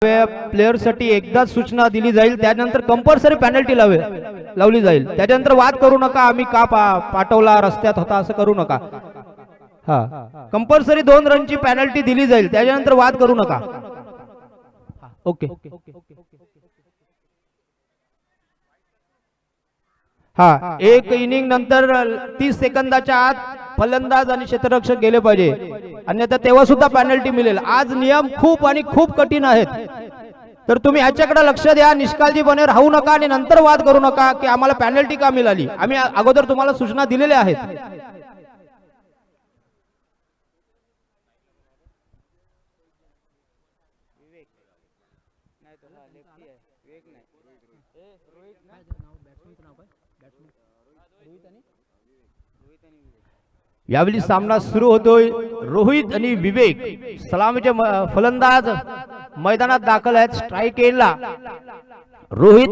Player साठी एकदाच सूचना दिली जाईल, त्यानंतर कंपल्सरी पेनल्टी लावली जाईल. त्यानंतर वाद करू नका, आम्ही का पाठवला, रस्त्यात होता, असं करू नका. हा, कंपल्सरी 2 रनची पेनल्टी दिली जाईल, त्यानंतर वाद करू नका. ओके. हा, एक इनिंग नंतर 30 सेकंदाच्या आत फलंदाज आणि क्षेत्ररक्षक गेले पाहिजे, अन्यथा तेव्हा सुद्धा पेनल्टी मिळेल. आज नियम खूप आणि खूप कठीण आहेत, तर तुम्ही ह्याच्याकडे लक्ष द्या. निष्काळजीपणे राहू नका आणि नंतर वाद करू नका की आम्हाला पेनल्टी का मिळाली. आम्ही अगोदर तुम्हाला सूचना दिलेल्या आहेत. यावेळी सामना सुरू होतोय. रोहित आणि विवेक सलामीचे फलंदाज मैदानात दाखल आहेत. स्ट्राइक एंडला रोहित,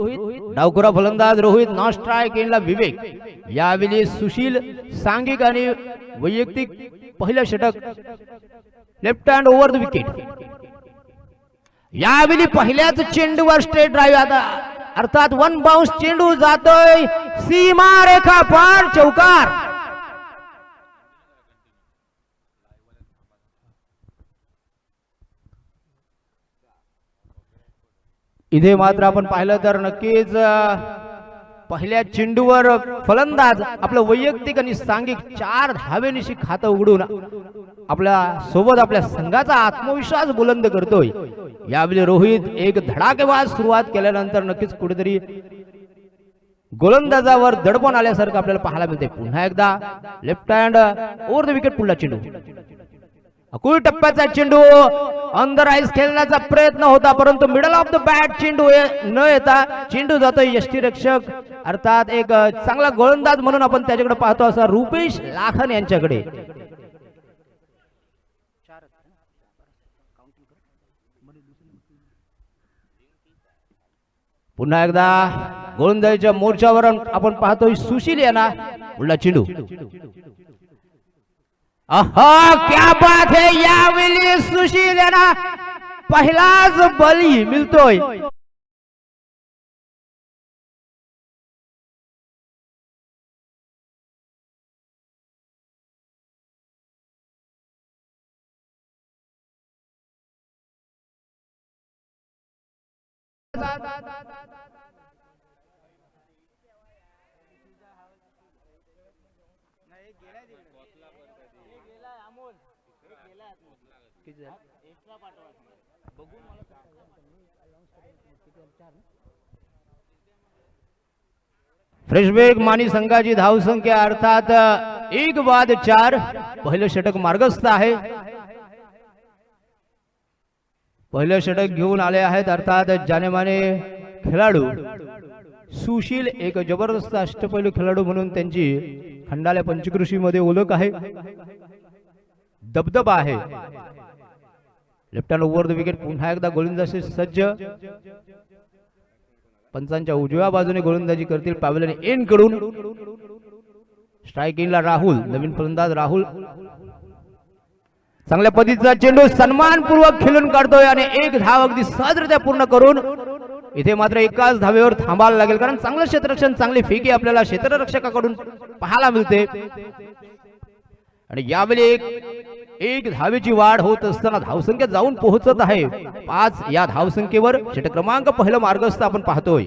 डावखुरा फलंदाज रोहित, नॉन स्ट्राइक एंडला विवेक. यावेळी सुशील सांघिक आणि वैयक्तिक पहिलं षटक, left hand over the wicket. यावेळी पहिल्याच चेंडूवर स्ट्रेट ड्राइव्ह, आता अर्थात 1 बाउन्स चेंडू जातोय सीमा रेखा पार, चौकार. इथे मात्र आपण पाहिलं तर नक्कीच पहिल्या चेंडूवर फलंदाज आपलं वैयक्तिक आणि सांघिक 4 धावेनिशी खातं उघडून आपल्या सोबत आपल्या संघाचा आत्मविश्वास बुलंद करतोय. यावेळी रोहित एक धडाकेबाज सुरुवात केल्यानंतर नक्कीच कुठेतरी गोलंदाजावर दडपण आल्यासारखं आपल्याला पाहायला मिळते. पुन्हा एकदा left hand over the wicket, पुढला चेंडू, अकुल टप्प्याचा चेंडू, अंडर आईस खेळण्याचा प्रयत्न होता, परंतु मिडल ऑफ द बॅट चेंडू न येता चेंडू जातोय यष्टीरक्षक अर्थात एक चांगला गोलंदाज म्हणून आपण त्याच्याकडे पाहतो असा रुपेश लाखन यांच्याकडे. पुन्हा एकदा गोलंदाजीच्या मोर्चावर आपण पाहतोय सुशील यांना, पुढला चेंडू, आहा क्या बात है. यावेळी सुशील यांना पहिलाच बळी मिळतोय. फ्रेशबेक मानी संघाची धावसंख्या अर्थात 1-4, पहिलं षटक मार्गस्थ आहे. पहिलं षटक घेऊन आले आहेत अर्थात जानेमाने खेळाडू सुशील, एक जबरदस्त अष्टपैलू खेळाडू म्हणून त्यांची खंडाल्या पंचकृषी मध्ये ओळख आहे, दबदबा आहे. Left hand over the wicket, पुन्हा एकदा गोलंदाजी सज्ज, पंचांच्या उजव्या बाजूने गोलंदाजी करतील पॅव्हलियन एन कडून. स्ट्राइक एंडला राहुल, नवीन फलंदाज राहुल, चांगल्या पद्धतीचा चेंडू सन्मानपूर्वक खेळून काढतोय आणि एक धाव अगदी सहजरित्या पूर्ण करून इथे मात्र एकाच धावेवर थांबायला लागेल, कारण चांगलं क्षेत्ररक्षण, चांगली फेकी आपल्याला क्षेत्ररक्षकाकडून पाहायला मिळते. आणि यावेळी एक धावेची वाढ होत असताना धावसंख्या जाऊन पोहोचत आहे 5 या धावसंख्येवर. षटक क्रमांक पहिलं मार्गस्थ आपण पाहतोय.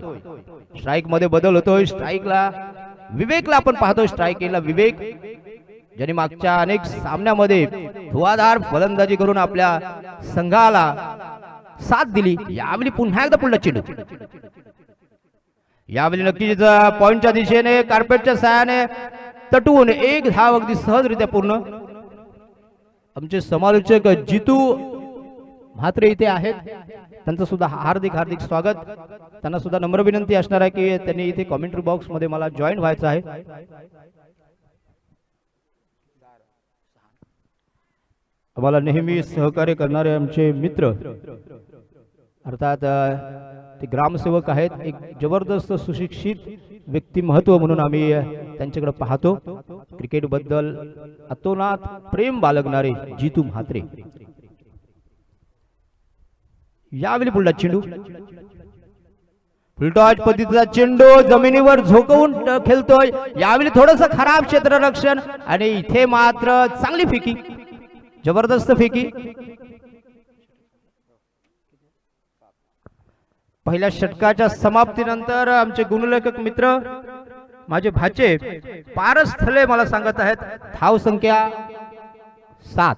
स्ट्राइक मध्ये बदल होतोय. स्ट्राइकला विवेकला आपण पाहतोय. स्ट्राइक एंडला विवेक, ज्यांनी मागच्या अनेक सामन्यामध्ये धुवाधार फलंदाजी करून आपल्या संघाला साथ दिली. यावेळी पुन्हा एकदा पुढला चेंडू, यावेळी नक्कीच पॉइंटच्या दिशेने कार्पेटच्या साहाय्याने तटवून एक धाव अगदी सहजरित्या पूर्ण. आमचे समालोचक जितू म्हात्रे इथे आहेत, त्यांचं सुद्धा हार्दिक हार्दिक स्वागत. त्यांना सुद्धा नम्र विनंती असणार आहे की त्यांनी इथे कॉमेंट्री बॉक्स मध्ये मला जॉईन व्हायचं आहे. आम्हाला नेहमी सहकार्य करणारे आमचे मित्र अर्थात ते ग्रामसेवक आहेत, एक जबरदस्त सुशिक्षित व्यक्तिमत्व म्हणून आम्ही त्यांच्याकडे पाहतो. क्रिकेट बद्दल अतोनात प्रेम बाळगणारे जितू म्हात्रे. यावेळी पुढला चेंडू फुलटॉच पद्धतीचा चेंडू जमिनीवर झोकवून खेळतोय. यावेळी थोडस खराब क्षेत्ररक्षण आणि इथे मात्र चांगली फेकी, जबरदस्त फेकी. पहिल्या षटकाच्या समाप्तीनंतर आमचे गुणलेखक मित्र माझे भाचे पारस थले मला सांगत आहेत धाव संख्या 7.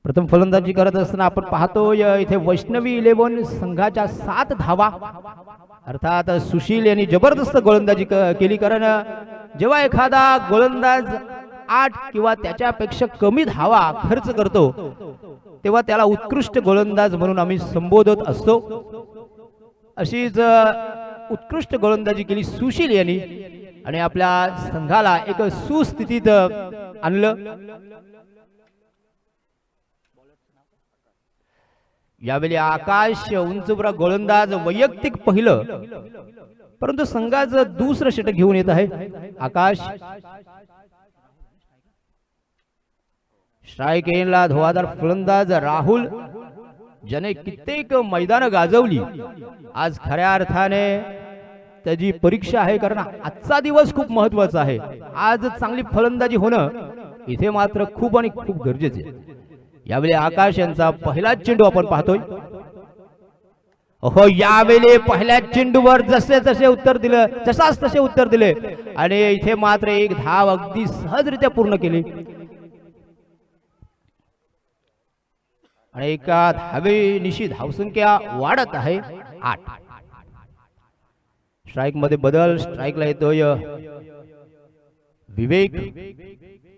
प्रथम फलंदाजी करत असताना आपण पाहतोय इथे वैष्णवी 11 संघाच्या 7 धावा. अर्थात सुशील यांनी जबरदस्त गोलंदाजी केली, कारण जेव्हा एखादा गोलंदाज 8 किंवा त्याच्यापेक्षा कमी धावा खर्च करतो तेव्हा त्याला उत्कृष्ट गोलंदाज म्हणून आम्ही संबोधत असतो. अशीच उत्कृष्ट गोलंदाजी केली सुशील यांनी आणि आपल्या संघाला एक सुस्थितीत आणलं. यावेळी आकाश उंचपुरा गोलंदाज वैयक्तिक पहिलं, परंतु संघाचं दुसरं षटक घेऊन येत आहे. आकाश स्ट्राइक एंडला धोवादार फलंदाज राहुल ज्याने कित्येक मैदान गाजवली, आज खऱ्या अर्थाने त्याची परीक्षा आहे, कारण आजचा दिवस खूप महत्वाचा आहे. आज चांगली फलंदाजी होणं इथे मात्र खूप आणि खूप गरजेचे आहे. यावेळी आकाश यांचा पहिला चेंडू आपण पाहतोय. हो, यावेळी पहिल्या चेंडूवर जसे तसे उत्तर दिलं, जसाच तसे उत्तर दिले आणि इथे मात्र एक धाव अगदी सहजरित्या पूर्ण केली आणि एका धावेनिशी धावसंख्या वाढत आहे 8. स्ट्राइक मध्ये बदल, स्ट्राइकला येतोय विवेक,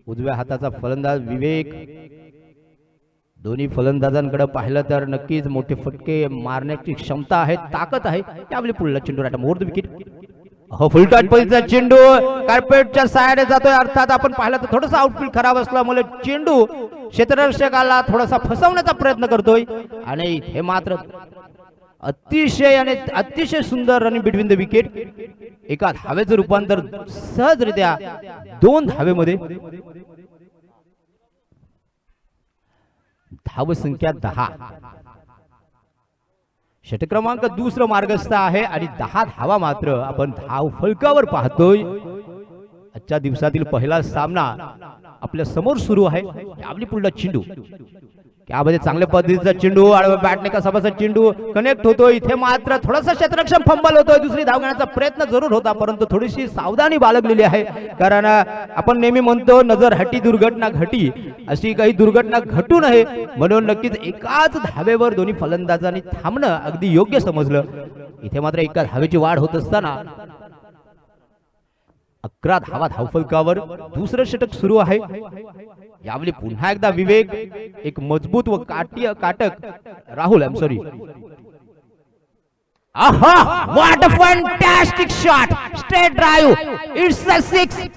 उजव्या हाताचा फलंदाज विवेक. दोन्ही फलंदाजांकडे पाहिलं तर नक्कीच मोठे फटके मारण्याची क्षमता आहे, ताकद आहे. त्यावेळी पुढला चेंडू राटा मोर विकेट. हो, फुलटॉच पद्धतीचा चेंडू कार्पेटच्या साइडने जातोय. अर्थात आपण पाहिलं तर थोडंसं आउटफील्ड खराब असल्यामुळे चेंडू क्षेत्ररक्षकाला थोडासा फसवण्याचा प्रयत्न करतोय आणि हे मात्र अतिशय सुंदर रनिंग बिटवीन द विकेट. एका धावेचं रूपांतर सहजरित्या 2 धावेमध्ये. धाव संख्या 10. षटक क्रमांक दुसरं मार्गस्थ आहे आणि 10 धावा मात्र आपण धाव फलकावर पाहतोय. आजच्या दिवसातील पहिला सामना आपल्या समोर सुरू आहे. यावेळी पुढला चेंडू, त्यामध्ये चांगल्या पद्धतीचा चेंडू, आडव्या बॅटने कसा चेंडू कनेक्ट होतो. इथे मात्र थोडासा क्षेत्ररक्षण फंबल होतोय. दुसरी धाव घेण्याचा प्रयत्न जरूर होता, परंतु थोडीशी सावधानी बाळगलेली आहे, कारण आपण नेहमी म्हणतो नजर हटी दुर्घटना घटी, अशी काही दुर्घटना घटू नये म्हणून नक्कीच एकाच धावेवर दोन्ही फलंदाजांनी थांबणं अगदी योग्य समजलं. इथे मात्र एका धावेची वाढ होत असताना 11 धावा धावफलकावर. दुसरं षटक सुरू आहे. यावेळी पुन्हा एकदा विवेक, एक मजबूत व काटक राहुल, आय एम सॉरी. आहा, what a fantastic shot, straight drive, it's a 6.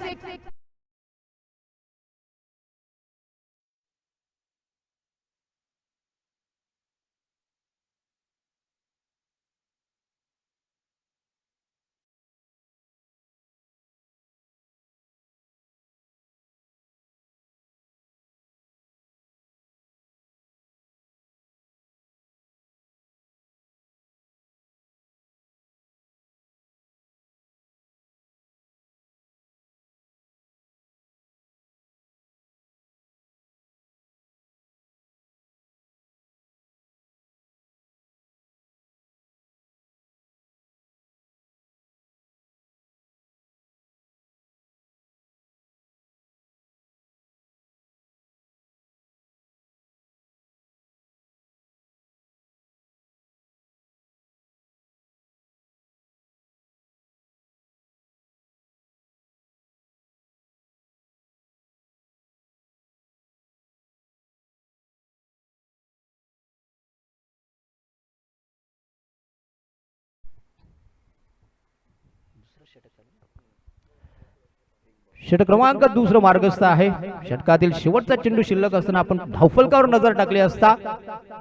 षटक क्रमांक दुसरं मार्गस्थ आहे. षटकातील शेवटचा चेंडू शिल्लक असताना आपण धावफलकावर नजर टाकली असता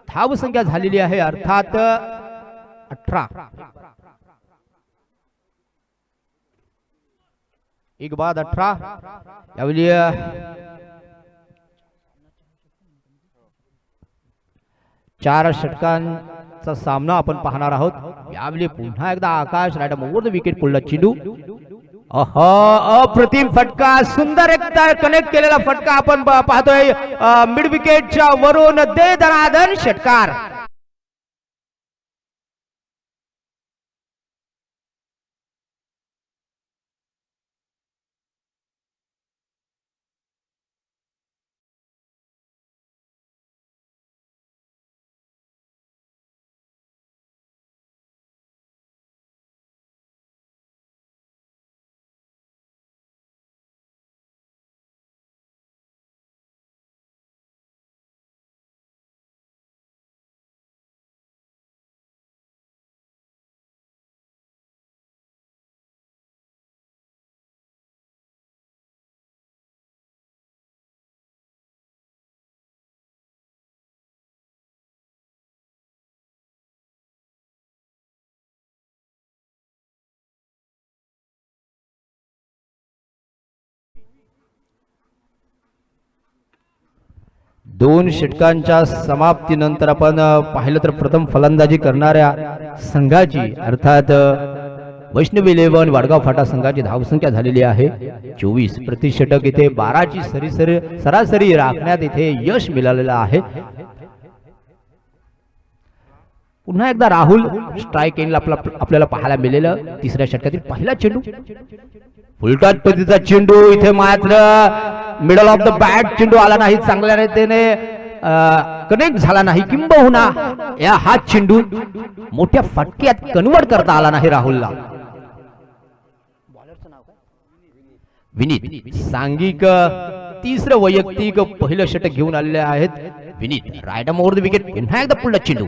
धाव संख्या झालेली आहे अर्थात 18. एक बाद 18. यावेळी 4 षटकांचा सामना आपण पाहणार आहोत. यावेळी पुन्हा एकदा आकाश राईट ओव्हर द विकेट पुढला चेंडू. अप्रतिम फटका, सुंदर एक कनेक्ट केलेला फटका आपण पाहतोय मिड विकेटच्या वरून दे दनादन षटकार. दोन षटकांच्या समाप्तीनंतर आपण पाहिलं तर प्रथम फलंदाजी करणाऱ्या संघाची अर्थात वैष्णवी 11 वाडगाव फाटा संघाची धावसंख्या झालेली आहे 24 प्रति षटक. इथे 12 ची सरासरी राखण्यात इथे यश मिळालेलं आहे. पुन्हा एकदा राहुल स्ट्राइक एंडला आपल्याला पाहायला मिळेलं. तिसऱ्या षटकातील पहिला चेंडू, फुलटॉस पद्धतीचा चेंडू. इथे मात्र मिडल ऑफ द बॅट चेंडू आला नाही, चांगल्या रीतीने कनेक्ट झाला नाही, किंबहुना हा चेंडू मोठ्या फटक्यात कन्वर्ट करता आला नाही राहुलला. विनीत सांघिक तिसरं वैयक्तिक पहिलं षटक घेऊन आलेले आहेत Vineet. Right over the wicket पुन्हा एकदा पुढला चेंडू.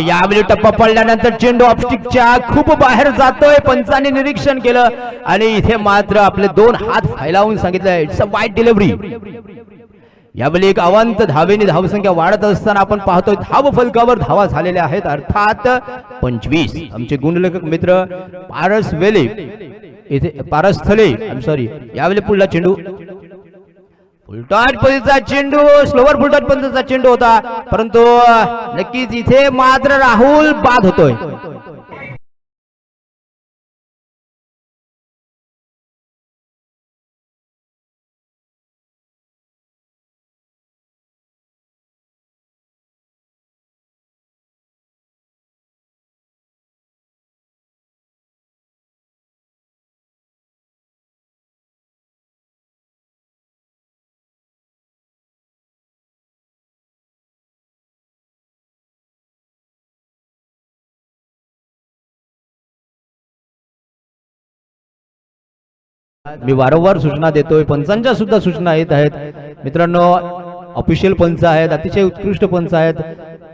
यावेळी टप्पा पडल्यानंतर चेंडू ऑफस्टिकच्या खूप बाहेर जातोय. पंचांनी निरीक्षण केलं आणि इथे मात्र आपले 2 हात फैलावून सांगितलं इट्स अ वाईड डिलिव्हरी. यावेळी एक अवांत धावेने धावसंख्या वाढत असताना आपण पाहतोय धाव फलकावर धावा झालेल्या आहेत अर्थात 25. आमचे गुणलेखक मित्र पारस वेले इथे पारस्थले सॉरी. यावेळी पुढला चेंडू, फुलटॉस पद्धतीचा चेंडू, स्लोवर फुलटॉस पद्धतीचा चेंडू होता, परंतु नक्कीच इथे मात्र राहुल बाद होतोय. मी वारंवार सूचना देतोय, पंचांच्या सुद्धा सूचना येत आहेत मित्रांनो. ऑफिशियल पंच आहेत, अतिशय उत्कृष्ट पंच आहेत,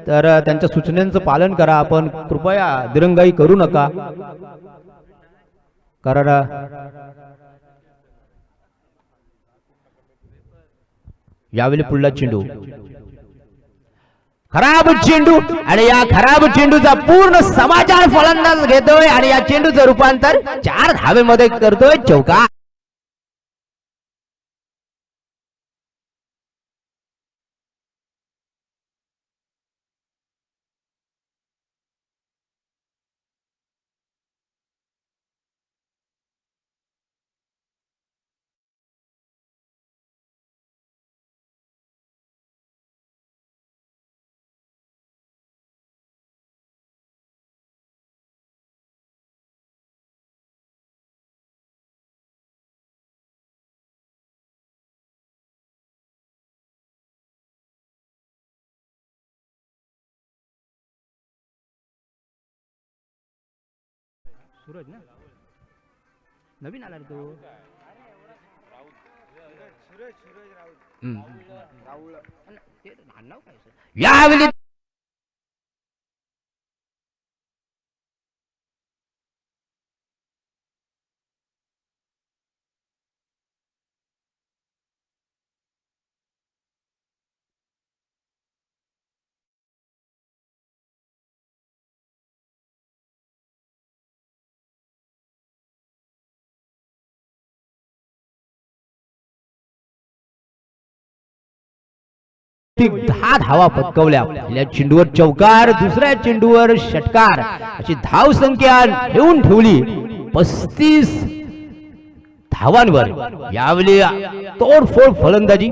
तर त्यांच्या सूचनेचं पालन करा. आपण कृपया दिरंगाई करू नका, कारण यावेळी पुढला चेंडू, खराब चेंडू आणि या खराब चेंडूचा पूर्ण समाचार फलंदाज घेतोय आणि या चेंडूचं रूपांतर 4 धावेमध्ये करतोय चौकार. सूरज ना नवीन आला तो यावेळी 10 धावा पटकवल्या. पहिल्या चेंडूवर चौकार, दुसऱ्या चेंडूवर षटकार अशी धाव संख्या घेऊन ठेवली 35 धावांवर. यावेळी तोडफोड फलंदाजी.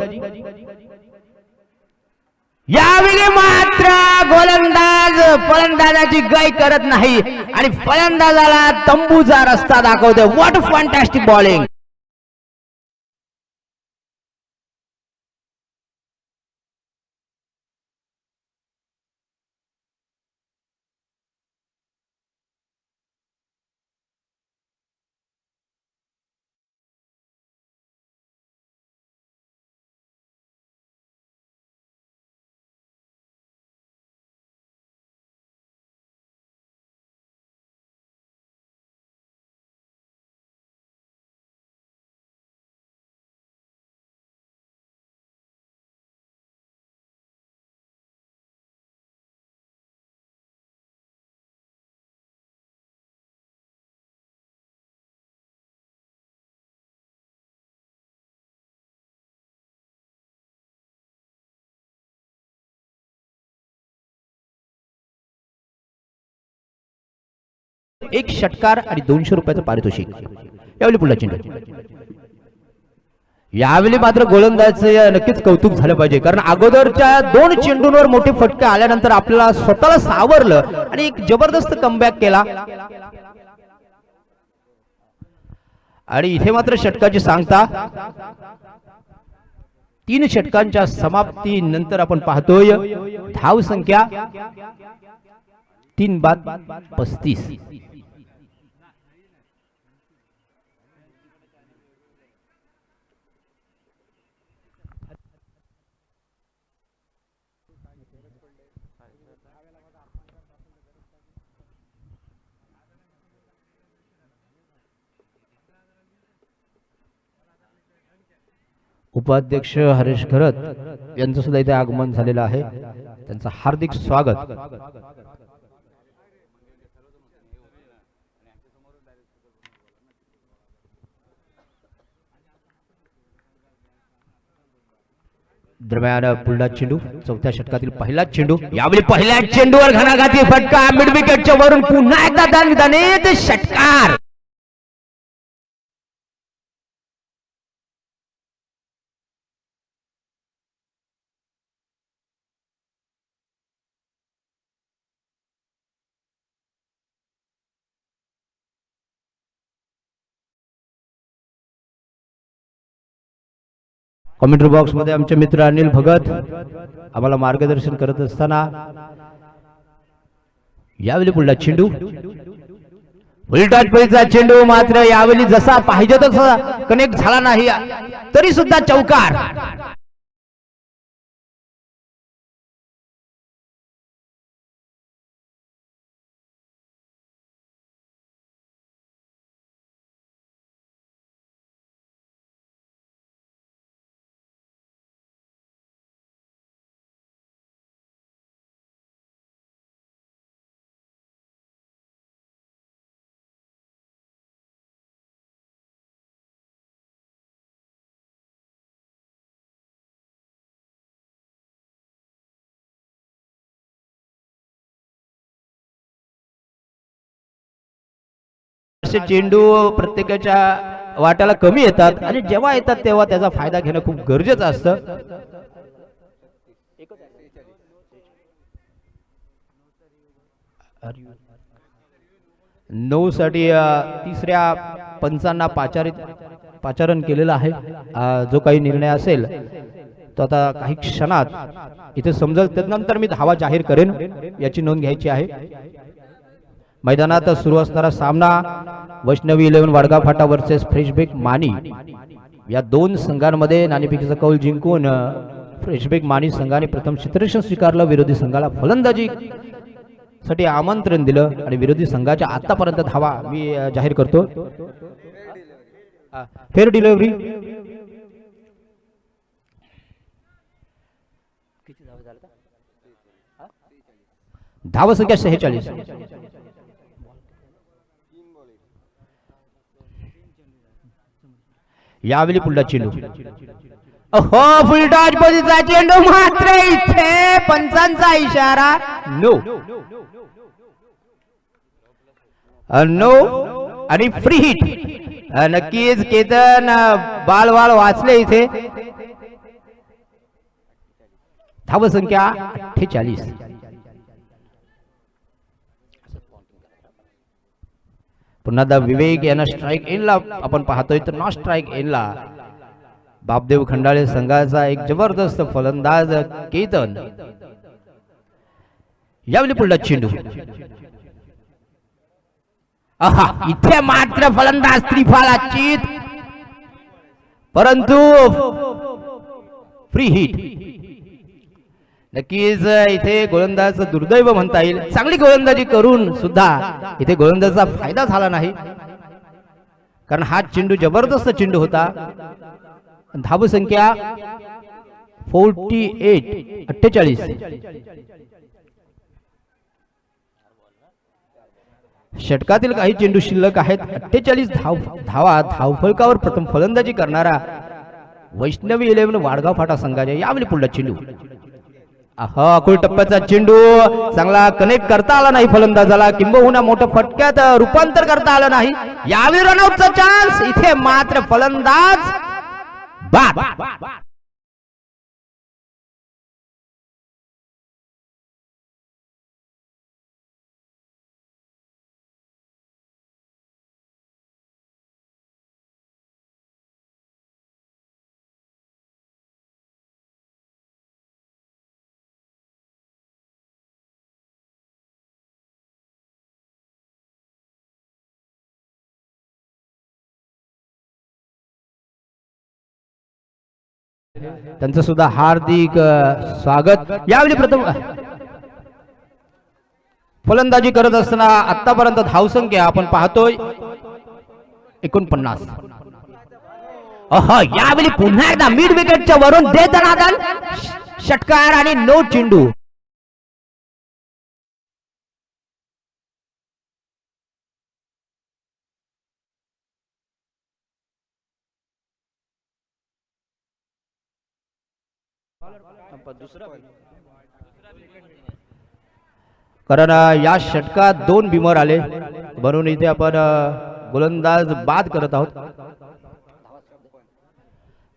यावेळी मात्र गोलंदाज फलंदाजाची गाय करत नाही आणि फलंदाजाला तंबूचा रस्ता दाखवते. What fantastic bowling. एक षटकार आणि 200 रुपयाचं पारितोषिक. यावेळी पुढला चेंडू. यावेळी मात्र गोलंदाजाचे नक्कीच कौतुक झालं पाहिजे, कारण अगोदरच्या 2 चेंडूंवर मोठे फटके आल्यानंतर आपल्याला स्वतःला सावरलं आणि एक जबरदस्त कमबॅक केला. आणि इथे मात्र षटकाची सांगता 3 षटकांच्या समाप्तीनंतर आपण पाहतोय धाव संख्या 3 बाद 35. उपाध्यक्ष हरेश घरत यांचं सुद्धा इथे आगमन झालेलं आहे. त्यांचं हार्दिक स्वागत. दरम्यान पुढला चेंडू, चौथ्या षटकातील पहिला चेंडू. यावेळी पहिल्या चेंडूवर घणाघाती फटका, मिड विकेटच्या वरून पुन्हा एकदा दानविधाने षटकार. कमेंट्री बॉक्स मध्ये आमचे मित्र अनिल भगत आम्हाला मार्गदर्शन करत असताना. यावेळी पुढला चेंडू, उलटाच चेंडू, मात्र यावेळी जसा पाहिजे तसा कनेक्ट झाला नाही, तरी सुद्धा चौकार. चेंडू प्रत्येकाच्या वाट्याला कमी येतात आणि जेव्हा येतात तेव्हा त्याचा फायदा घेणं खूप गरजेचं असतं. 9 साठी तिसऱ्या पंचांना पाचारण केलेलं आहे. जो काही निर्णय असेल तो आता काही क्षणात इथे समजेल, त्यानंतर मी धावा जाहीर करेन, याची नोंद घ्यायची आहे. मैदानात सुरू असणारा सामना वैष्णवी 11 वडगाव फाटा वर्सेस फ्रेशबेक मानी. या 2 संघांमध्ये नाणेफेकीचा कौल जिंकून फ्रेशबेक मानी संघाने प्रथम क्षेत्ररक्षण स्वीकारलं. विरोधी संघाला फलंदाजी साठी आमंत्रण दिलं आणि विरोधी संघाच्या आतापर्यंत धावा मी जाहीर करतो. Fair delivery. धावा संख्या 46. यावेळी पुढला चेंडू, हो फुलटॉस पद्धतीचा चेंडू मात्र इथे पंचांचा इशारा नो नो आणि फ्री हिट. नक्कीच केतन बालवाल वाचले इथे. धावसंख्या 48. पुन्हा द विवेक यांना स्ट्राइक एनला आपण पाहतोय तर नॉट स्ट्राइक एनला बापदेव खंडाळे संघाचा एक जबरदस्त फलंदाज केतन. यावेळी पुढला चेंडू. आहा इथे मात्र फलंदाज त्रिफालाचित परंतु फ्री हिट. नक्कीच इथे गोलंदाज दुर्दैव म्हणता येईल. चांगली गोलंदाजी करून सुद्धा इथे गोलंदाजाचा फायदा झाला नाही कारण हा चेंडू जबरदस्त चेंडू होता. धावसंख्या 48. षटकातील काही चेंडू शिल्लक आहेत. 48 धावा धावफलकावर प्रथम फलंदाजी करणारा वैष्णवी 11 वाडगाव फाटा संघाच्या यावेळी पुढला चेंडू. अकुल टप्प्याचा चेंडू चांगला कनेक्ट करता आला नाही फलंदाजाला किंबहुना मोठ्या फटक्यात रूपांतर करता आलं नाही. यावेळी रनआउटचा चान्स. इथे मात्र फलंदाज बाद. त्यांचं सुद्धा हार्दिक स्वागत. यावेळी प्रथम फलंदाजी करत असताना आतापर्यंत धावसंख्या आपण पाहतोय 49. यावेळी पुन्हा एकदा मिड विकेटच्या वरून देतनादन षटकार आणि नो चेंडू. कारण या षटकात 2 बिमर आले म्हणून इथे आपण गोलंदाज बाद करत आहोत.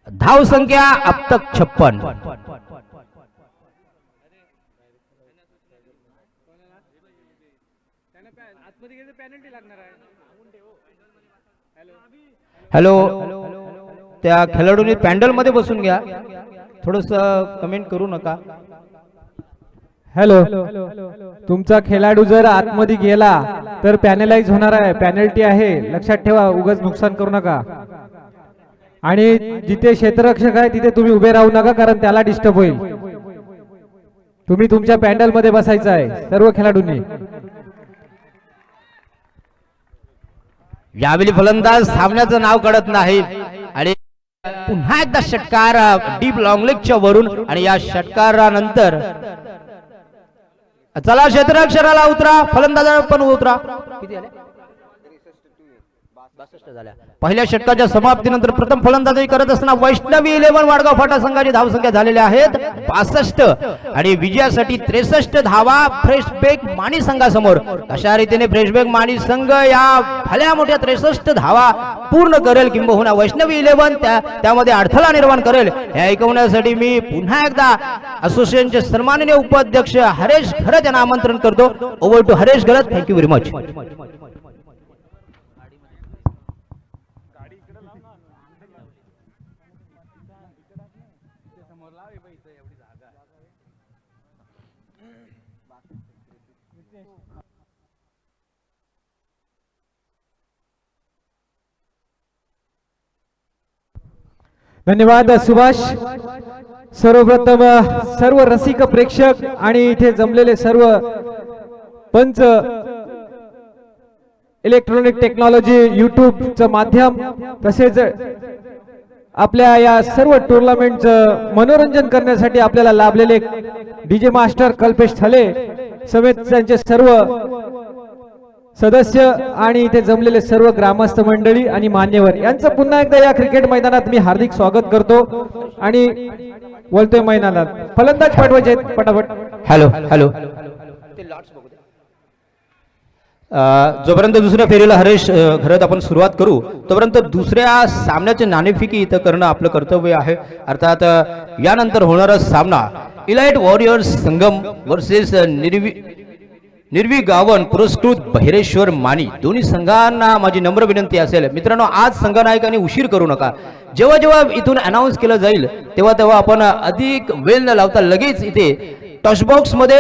धाव संख्या अब तक 56. हॅलो त्या खेळाडूंनी पॅन्डल मध्ये बसून घ्या. थोडस कमेंट करू नका. हॅलो तुमचा खेळाडू जर आतमध्ये गेला तर पॅनलाइज होणार आहे. पेनल्टी आहे लक्षात ठेवा. उगाच नुकसान करू नका. आणि जिथे क्षेत्ररक्षक आहे तिथे तुम्ही उभे राहू नका कारण त्याला डिस्टर्ब होईल. तुम्ही तुमच्या पॅन्डल मध्ये बसायचं आहे सर्व खेळाडूंनी. यावेळी फलंदाज थांबण्याचं नाव कळत नाही आणि पुन्हा एकदा षटकार डीप लॉंग लेगच्या वरून. आणि या षटकारानंतर चला क्षेत्ररक्षणाला उतरा. फलंदाज पण उतरा. किती झाले? 62 झाल्या. पहिल्या षटकाच्या समाप्तीनंतर प्रथम फलंदाजी करत असताना वैष्णवी 11 वाडगाव फाटा संघाची धावसंख्या झालेल्या आहेत 62 आणि विजयासाठी 63 धावा फ्रेशबेक माणी संघासमोर. अशा रीतीने फ्रेशबेक माणी संघ या भल्या मोठ्या 63 धावा पूर्ण करेल किंबहुना वैष्णवी 11 त्यामध्ये अडथळा निर्माण करेल हे ऐकवण्यासाठी मी पुन्हा एकदा असोसिएशनचे सन्माननीय उपाध्यक्ष हरेश घरत यांना आमंत्रण करतो. Over to Haresh Gharat. Thank you very much. धन्यवाद सुभाष. सर्वप्रथम सर्व रसिक प्रेक्षक आणि इथे जमलेले सर्व पंच, इलेक्ट्रॉनिक टेक्नॉलॉजी यूट्यूबचं माध्यम तसेच आपल्या या सर्व टुर्नामेंटचं मनोरंजन करण्यासाठी आपल्याला लाभलेले डीजे मास्टर कल्पेश थले समेत त्यांचे सर्व सदस्य आणि इथे जमलेले सर्व ग्रामस्थ मंडळी आणि मान्यवर यांचं पुन्हा एकदा या क्रिकेट मैदानात मी हार्दिक स्वागत करतो आणि बोलतोय मैदानात फलंदाज पाठवायचे आहेत पटापट. हॅलो हॅलो जोपर्यंत दुसऱ्या फेरीला हरेश घरात आपण सुरुवात करू तोपर्यंत दुसऱ्या सामन्याचे नाणेफेकी इथं करणं आपलं कर्तव्य आहे. अर्थात यानंतर होणारा सामना इलाइट वॉरियर्स संगम वर्सेस निर्वी गावन पुरस्कृत बहिरेश्वर मानी. दोन्ही संघांना माझी नम्र विनंती असेल मित्रांनो, आज संघनायकांनी उशीर करू नका. जेव्हा जेव्हा इथून अनाऊन्स केलं जाईल तेव्हा तेव्हा आपण अधिक वेळ न लावता लगेच इथे टॉसबॉक्स मध्ये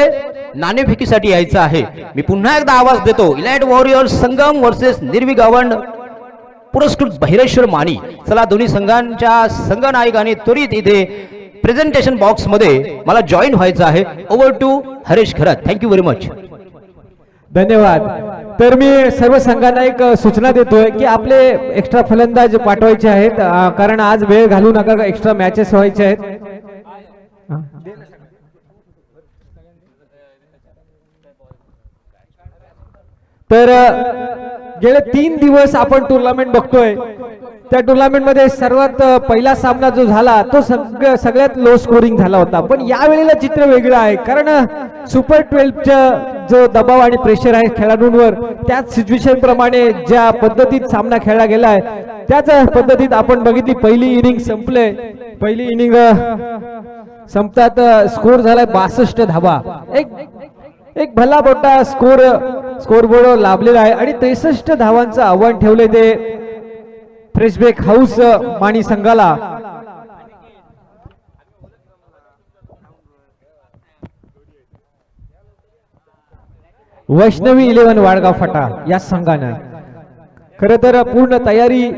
नाणेफेकीसाठी यायचं आहे. मी पुन्हा एकदा आवाज देतो, इलाइट वॉरियर्स संगम वर्सेस निर्वी गावन पुरस्कृत बहिरेश्वर मानी. चला, दोन्ही संघांच्या संघनायकांनी त्वरित इथे प्रेझेंटेशन बॉक्स मध्ये मला जॉईन व्हायचं आहे. Over to Haresh Kharat. Thank you very much. धन्यवाद. तर मी सर्व संघांना एक सूचना देतोय की आपले एक्स्ट्रा फलंदाज पाठवायचे आहेत, कारण आज वेळ घालू नका, एक्स्ट्रा मॅचेस व्हायचे आहेत. तर गेले 3 दिवस आपण टुर्नामेंट बघतोय. त्या टुर्नामेंट मध्ये सर्वात पहिला सामना जो झाला तो सगळ्यात लो स्कोरिंग झाला होता. पण यावेळेला चित्र वेगळं आहे, कारण सुपर 12च्या जो दबाव आणि प्रेशर आहे खेळाडूंवर, त्याच सिच्युएशन प्रमाणे ज्या पद्धतीत सामना खेळला गेलाय त्याच पद्धतीत आपण बघितली. पहिली इनिंग संपले, पहिली इनिंग संपतात स्कोर झालाय 62 धावा. एक भला मोठा स्कोरबोर्ड लाभलेला आहे आणि 63 धावांचं आव्हान ठेवले ते फ्रेशबेक हाऊस माणी संघाला. वैष्णवी 11 वाडगाव फाटा या संघानं खरं तर पूर्ण तयारी,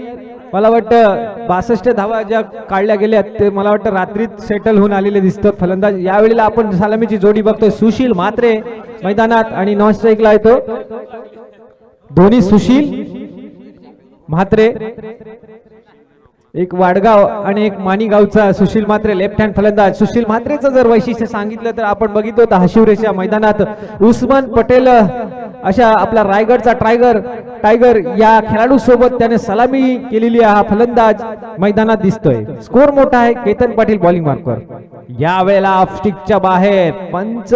मला वाटतं 62 धावा ज्या काढल्या गेल्या ते मला वाटतं रात्रीत सेटल होऊन आलेले दिसतात फलंदाज. यावेळेला आपण सलामीची जोडी बघतोय, सुशील म्हात्रे मैदानात आणि नॉन स्ट्राईकला येतो. दोन्ही सुशील म्हात्रे, एक वाडगाव आणि एक माणीगावचा सुशील म्हात्रे लेफ्ट हँड फलंदाज. सुशील म्हात्रेचं जर वैशिष्ट्य सांगितलं तर आपण बघितलं होतं हशिवरेच्या मैदानात उस्मान पटेल अशा आपला रायगडचा टायगर या खेळाडू सोबत त्याने सलामी केलेली हा फलंदाज मैदानात दिसतोय. स्कोर मोठा आहे. Ketan Patil bowling marker. या वेळेला ऑफ स्टिकच्या बाहेर पंच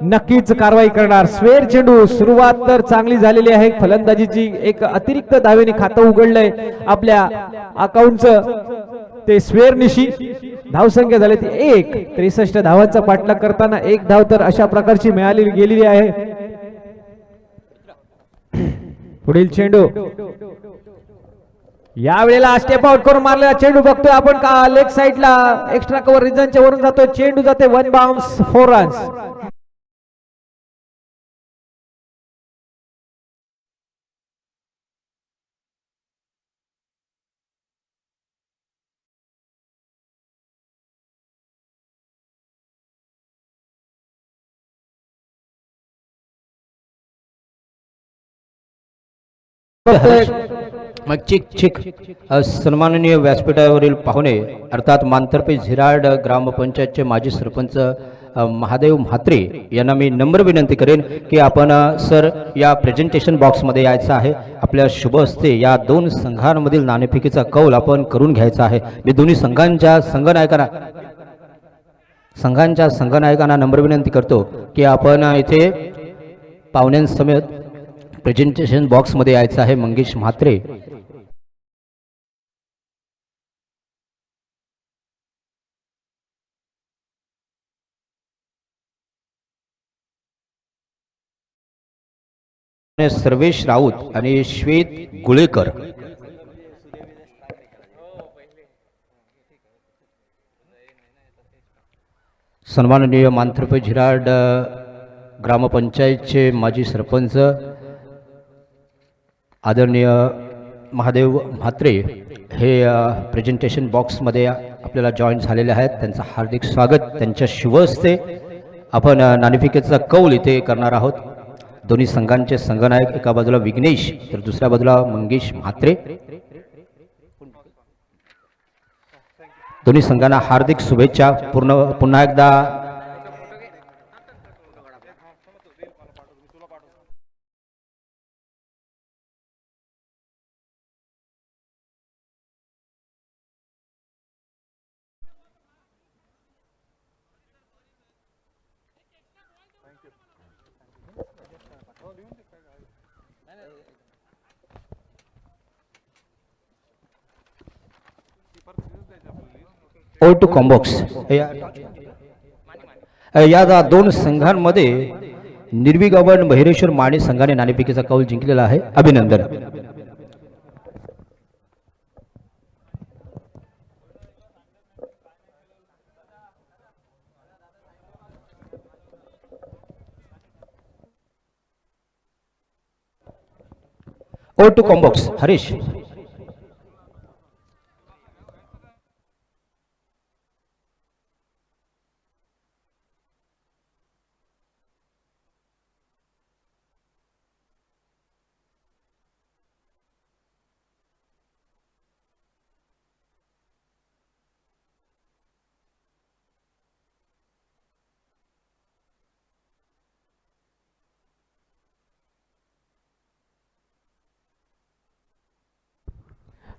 नक्कीच कारवाई करणार. स्वेर चेंडू. सुरुवात तर चांगली झालेली आहे फलंदाजीची. एक अतिरिक्त धावेने खातं उघडलंय आपल्या अकाउंटचं ते स्वेर निशी. धावसंख्या झाली ती 1. 63 धावांचा पाठलाग करताना 1 धाव तर अशा प्रकारची मिळाली गेलेली आहे. पुढील चेंडू यावेळेला स्टेप आउट करून मारलेला चेंडू बघतोय आपण का लेग साइडला एक्स्ट्रा कव्हर रिजनच्या वरून जातोय. चेंडू जाते 1 बाउन्स 4 रन्स. मग चिक सन्माननीय व्यासपीठावरील पाहुणे अर्थात मानतर्फे झिराड ग्रामपंचायतचे माजी सरपंच महादेव म्हात्रे यांना मी नम्र विनंती करेन की आपण सर या प्रेझेंटेशन बॉक्समध्ये यायचं आहे. आपल्या शुभ हस्ते या 2 संघांमधील नाणेफेकीचा कौल आपण करून घ्यायचा आहे. मी दोन्ही संघांच्या संघनायकांना नम्र विनंती करतो की आपण इथे पाहुण्यांसमेत प्रेझेंटेशन बॉक्स मध्ये यायचं आहे. मंगेश म्हात्रे. सर्वेश राऊत आणि श्वेत गुळेकर. सन्माननीय मानतर्फे झिराड ग्रामपंचायतचे माजी सरपंच आदरणीय महादेव म्हात्रे हे प्रेझेंटेशन बॉक्समध्ये आपल्याला जॉईन झालेले आहेत. त्यांचं हार्दिक स्वागत. त्यांच्या शुभ हस्ते आपण नाणेफेकीचा कौल इथे करणार आहोत. दोन्ही संघांचे संघनायक, एका बाजूला विघ्नेश तर दुसऱ्या बाजूला मंगेश म्हात्रे. दोन्ही संघांना हार्दिक शुभेच्छा. पुन्हा एकदा ओ टू कॉम्बॉक्स या दोन संघांमध्ये निर्विगमन बहिरेश्वर माने संघाने नाणेफेकीचा कौल जिंकलेला आहे. अभिनंदन. Over to combox Harish.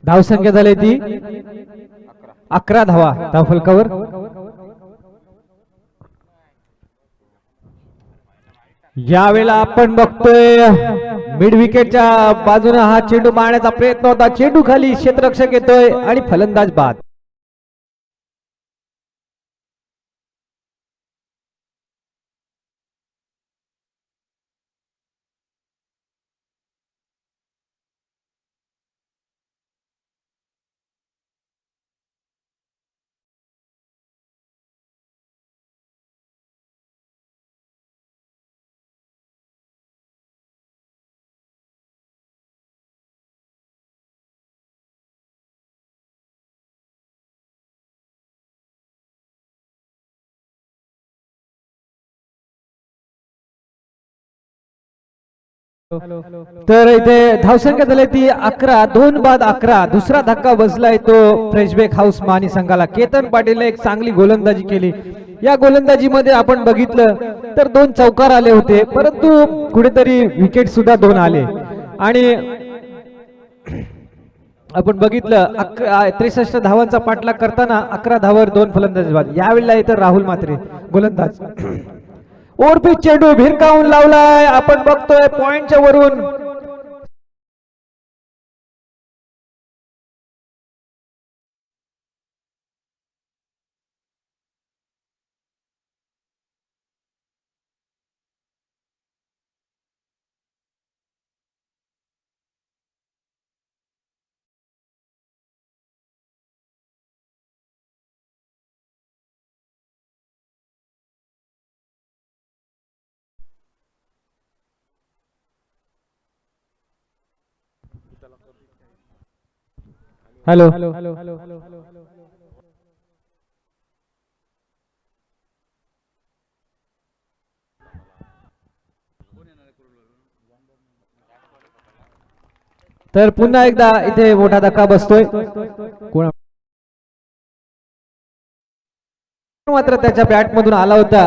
धावसंख्या झाली ती 11 धावा धावफलकावर. यावेळेला आपण बघतोय मिड विकेटच्या बाजूने हा चेंडू मारण्याचा प्रयत्न होता. चेंडू खाली क्षेत्ररक्षक येतोय आणि फलंदाज बाद. तर इथे धावसंख्या झाली ती 11. 2 बाद 11. दुसरा धक्का बसलाय तो फ्रेशबेक हाऊस मानी संघाला. केतन पाटीलने एक चांगली गोलंदाजी केली. या गोलंदाजीमध्ये आपण बघितलं तर 2 चौकार आले होते, परंतु कुठेतरी विकेट सुद्धा 2 आले आणि आपण बघितलं 63 धावांचा पाठलाग करताना 11 धावावर 2 फलंदाज बाद. यावेळेला इथं राहुल मात्रे गोलंदाज. ओरपी चेंडू भिरकावून लावलाय. आपण बघतोय पॉइंटच्या वरून हॅलो तर पुन्हा एकदा इथे मोठा धक्का बसतोय. मात्र त्याच्या बॅट मधून आला होता,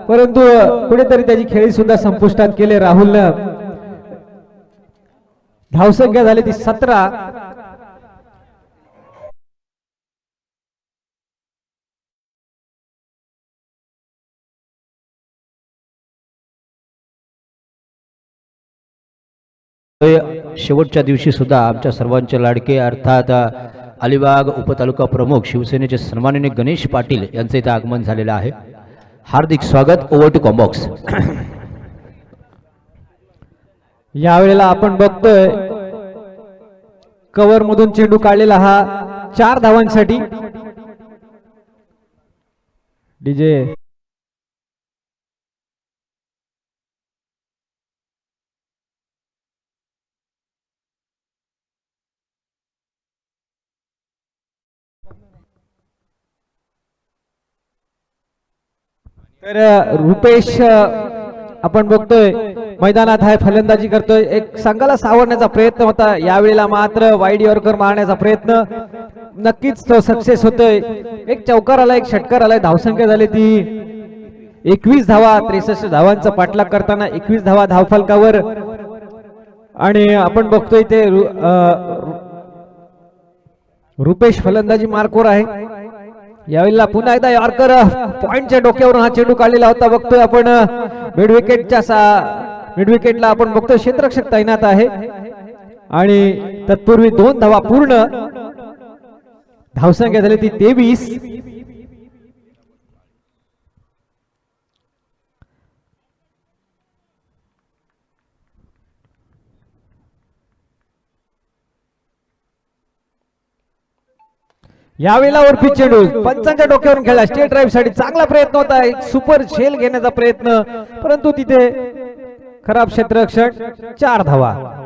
परंतु कुठेतरी त्याची खेळी सुद्धा संपुष्टात केले राहुलनं. धावसंख्या झाली ती 17. शेवटच्या दिवशी सुद्धा आमच्या सर्वांचे लाडके अर्थात अलिबाग उपतालुका प्रमुख शिवसेनेचे सन्माननीय गणेश पाटील यांचे इथे आगमन झालेलं आहे. हार्दिक स्वागत. Over to combox. यावेळेला आपण बघतोय कव्हर मधून चेंडू काढलेला हा 4 धावांसाठी. डीजे तर रुपेश आपण बघतोय मैदानात आहे, फलंदाजी करतोय. एक संघाला सावरण्याचा प्रयत्न होता, यावेळेला मात्र वाईड यॉर्कर मारण्याचा प्रयत्न नक्कीच तो सक्सेस होतोय. एक चौकार आला, एक षटकार आलाय. धावसंख्या झाली ती 21 धावा. 63 धावांचा पाठलाग करताना 21 धावा धावफलकावर. आणि आपण बघतोय ते रुपेश फलंदाजी मार्कवर आहे. यावेळेला पुन्हा एकदा यॉर्कर पॉइंटच्या डोक्यावरून हा चेंडू काढलेला होता. बघतोय आपण मिड विकेटला आपण बघतोय क्षेत्ररक्षक तैनात आहे आणि तत्पूर्वी 2 धावा पूर्ण. धावसंख्या झाली ती 23. यावेळेला वरती चेंडू पंचांच्या डोक्यावरून खेळला. स्टेट ड्राईव्ह साठी चांगला प्रयत्न होता, एक सुपर झेल घेण्याचा प्रयत्न, परंतु तिथे खराब क्षेत्ररक्षण. 4 धावा.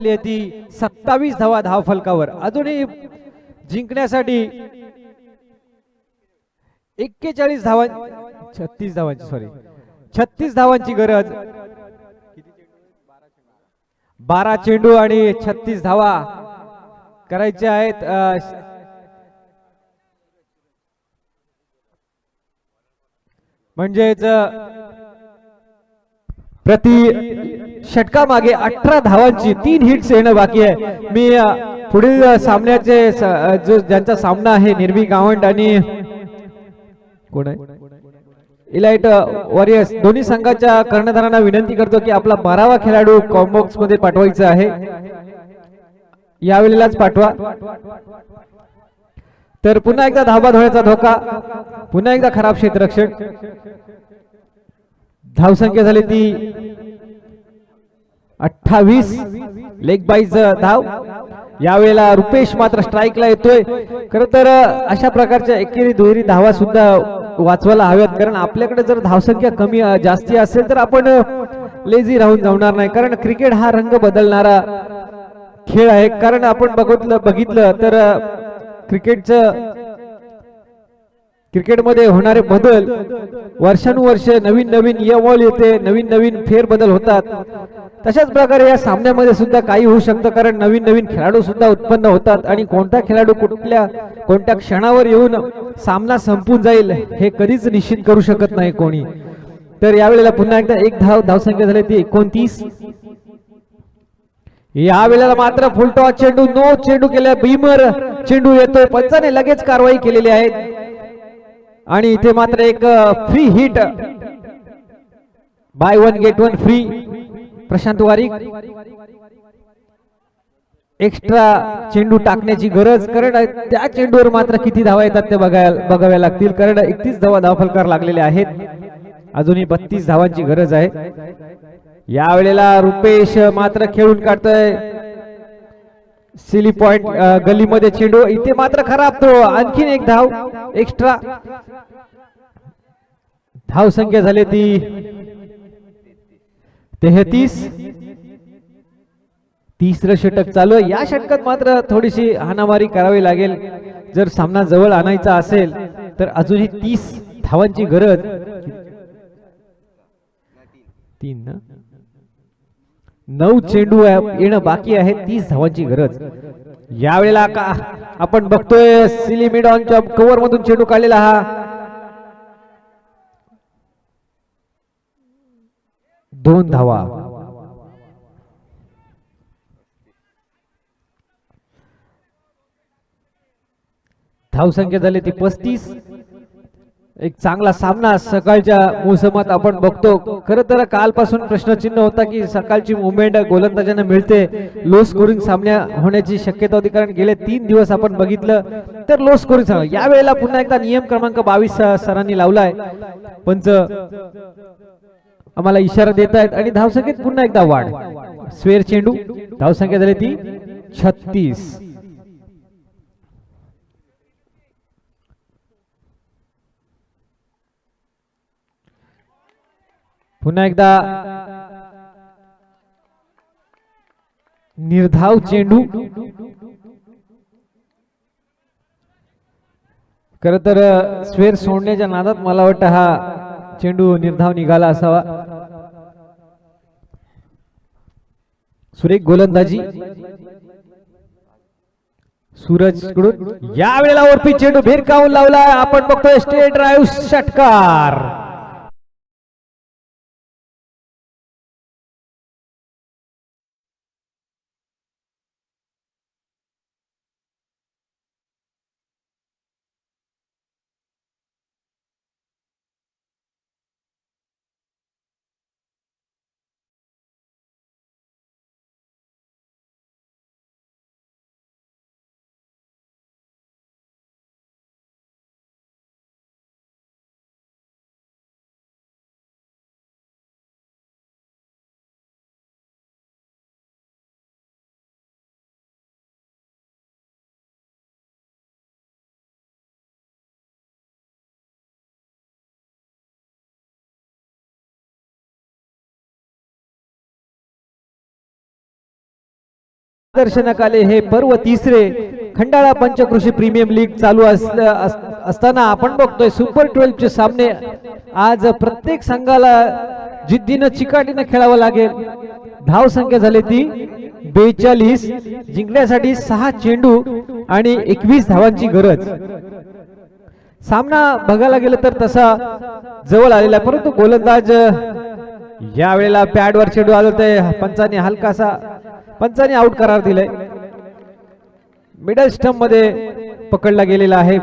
ती 27 धावा धाव फलकावर. अजूनही जिंकण्यासाठी 36 धावांची गरज. 12 चेंडू आणि 36 धावा करायच्या आहेत. म्हणजेच प्रति षटका मागे 18 धावांची 3 हिट्स येणं बाकी आहे. मी पुढील सामन्याचे जो ज्यांचा सामना आहे निर्वी गावंड आणि कोण आहे इलाइट वॉरियर्स, दोन्ही संघाच्या कर्णधारांना विनंती करतो की आपला 12वा खेळाडू कॉम्बॉक्स मध्ये पाठवायचा आहे. यावेळेलाच पाठवा. तर पुन्हा एकदा धाबा धुण्याचा धोका, पुन्हा एकदा खराब क्षेत्ररक्षण. धावसंख्या झाली ती 28. लेग बाईज धाव. यावेळेला रुपेश मात्र स्ट्राईकला येतोय. खर तर अशा प्रकारच्या एकेरी दुहेरी धावा सुद्धा वाचवायला हव्यात, कारण आपल्याकडे जर धावसंख्या कमी जास्ती असेल तर आपण लेझी राहून जाणार नाही. कारण क्रिकेट हा रंग बदलणारा खेळ आहे. कारण आपण बघितलं तर क्रिकेटमध्ये होणारे बदल वर्षानुवर्ष नवीन नवीन नियमावली येते, नवीन नवीन फेरबदल होतात. तशाच प्रकारे या सामन्यामध्ये सुद्धा काही होऊ शकतं, कारण नवीन नवीन खेळाडू सुद्धा उत्पन्न होतात आणि कोणता खेळाडू कोणत्या क्षणावर येऊन सामना संपून जाईल हे कधीच निश्चित करू शकत नाही कोणी. तर यावेळेला पुन्हा एकदा एक धावसंख्या झाली ती 29. यावेळेला मात्र फुलटॉस चेंडू, नो चेंडू केल्या, बीमर चेंडू येतोय. पंचाने लगेच कारवाई केलेली आहे आणि इथे मात्र एक free hit, by 1 get 1 free. Prashant Warik extra चेंडू टाकण्याची गरज, कारण त्या चेंडूवर मात्र किती धावा येतात ते बघाव्या लागतील, कारण 31 धावा फलकार लागलेले आहेत. अजूनही 32 धावांची गरज आहे. यावेळेला रुपेश मात्र खेळून काढतोय सिली पॉइंट गलीमध्ये चेंडू. इथे मात्र खराब थ्रो, आणखीन एक धाव एक्स्ट्रा. धाव संख्या झाली ती 33. तिसरं षटक चालू आहे. या षटकात मात्र थोडीशी हाणामारी करावी लागेल जर सामना जवळ आणायचा असेल तर. अजूनही 30 धावांची गरज. 9 चेंडू येणं बाकी आहे, 30 धावांची गरज. यावेळेला का आपण बघतोय सिली मिड ऑनच्या कव्हर मधून चेंडू काढलेला हा 2 धावा. धावसंख्या झाली ती 35. एक चांगला सामना सकाळच्या मोसमात आपण बघतो. खरं तर कालपासून प्रश्नचिन्ह होता की सकाळची मुवमेंट गोलंदाजांना मिळते, लो स्कोरिंग सामना होण्याची शक्यता होती, कारण गेले 3 दिवस आपण बघितलं तर लो स्कोरिंग सामना. यावेळेला पुन्हा एकदा नियम क्रमांक 22 सरांनी लावलाय. पंच आम्हाला इशारा देत आहेत आणि धावसंख्येत पुन्हा एकदा वाढ. स्वेर चेंडू, धावसंख्या झाली ती 36. पुन्हा एकदा निर्धाव चेंडू. खर तर स्वेर सोडण्याच्या नादात मला वाटतं हा चेंडू निर्धाव निघाला असावा. सुरेख गोलंदाजी सूरज कडून या वेळेला वरती चेंडू भिरकावून लावला. आपण बघतोय स्टेट ड्राईव्ह षटकार. दर्शनाकाले हे पर्व तिसरे खंडाळा पंचकृषी प्रीमियम लीग चालू असताना आपण बघतोय सुपर 12 चे सामने. आज प्रत्येक संघाला जिद्दीनं चिकाटीनं खेळावं लागेल. धाव संख्या झाली ती 42. जिंकण्यासाठी 6 चेंडू आणि 21 धावांची गरज. सामना बघायला गेलं तर तसा जवळ आलेला, परंतु गोलंदाज या वेळेला पॅडवर चेंडू आला ते पंचाने आउट करार दिलाय. मिडल स्टंप मध्ये पकडला गेलेला आहे.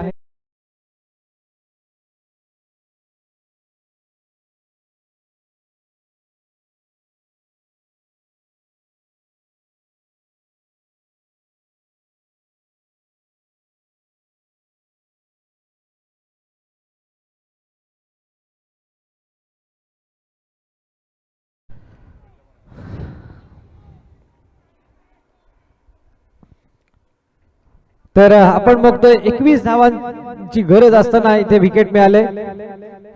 तर आपण बघतोय 21 धावांची गरज असताना इथे विकेट मिळाले.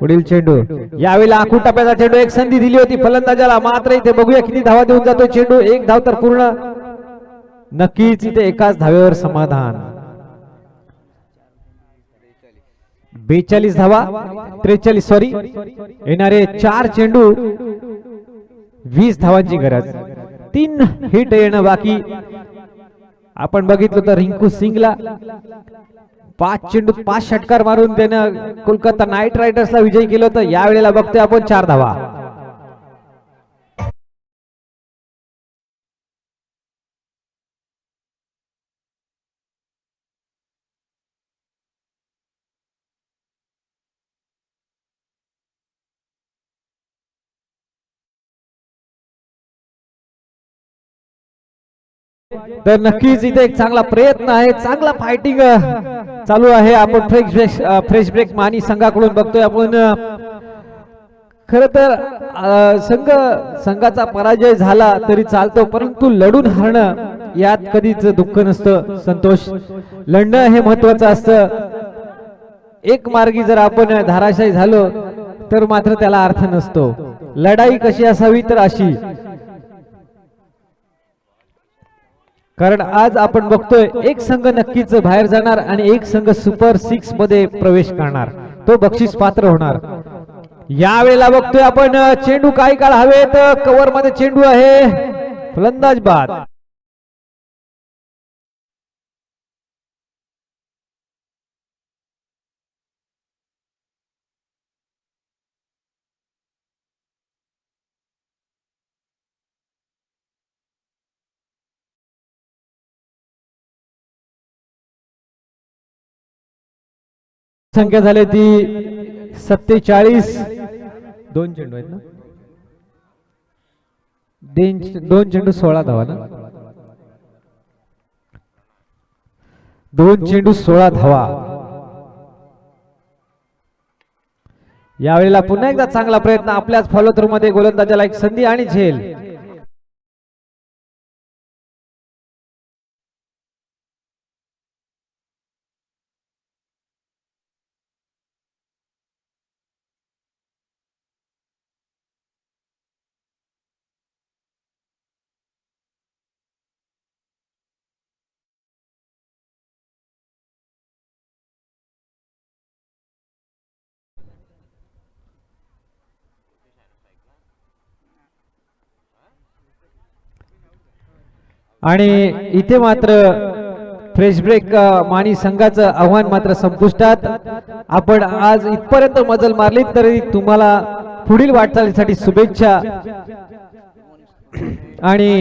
पुढील चेंडू यावेळेला आखूड टप्प्याचा चेंडू. एक संधी दिली होती फलंदाजाला, मात्र इथे बघूया किती धावा देऊन जातोय चेंडू. 1 धाव तर पूर्ण. नक्कीच इथे एकाच धावेवर समाधान. 42 धावा 43 सॉरी येणारे 4 चेंडू 20 धावांची गरज. 3 हिट येणं बाकी. आपण बघितलं तर रिंकू सिंगला 5 चेंडू 5 षटकार मारून त्यानं कोलकाता नाईट रायडर्सला विजयी केलं होतं. यावेळेला बघतोय आपण 4 धावा. तर नक्कीच इथे एक चांगला प्रयत्न आहे, चांगला फायटिंग चालू आहे. आपण फ्रेश ब्रेक मानी संघाकडून बघतोय आपण. खर तर संघाचा पराजय झाला तरी चालतो, परंतु लढून हारणं यात कधीच दुःख नसतं. संतोष, लढणं हे महत्वाचं असतं. एक मार्गी जर आपण धाराशायी झालो तर मात्र त्याला अर्थ नसतो. लढाई कशी असावी तर अशी. कारण आज आपण बघतोय एक संघ नक्कीच बाहेर जाणार आणि एक संघ सुपर 6 मध्ये प्रवेश करणार, तो बक्षीस पात्र होणार. यावेळेला बघतोय आपण चेंडू काही काळ हवेत. कव्हर मध्ये चेंडू आहे, फलंदाज बाद. संख्या झाली ती 47. 2 चेंडू आहेत ना, 2 चेंडू 16 धावा ना, 2 चेंडू 16 धावा. यावेळेला पुन्हा एकदा चांगला प्रयत्न. आपल्याच फॉलो थ्रू मध्ये गोलंदाजाला एक संधी आणि झेल. आणि इथे मात्र फ्रेश ब्रेक मानी संघाचं आव्हान मात्र संपुष्टात. आपण आज इथपर्यंत मजल मारली तरी तुम्हाला पुढील वाटचालीसाठी शुभेच्छा. आणि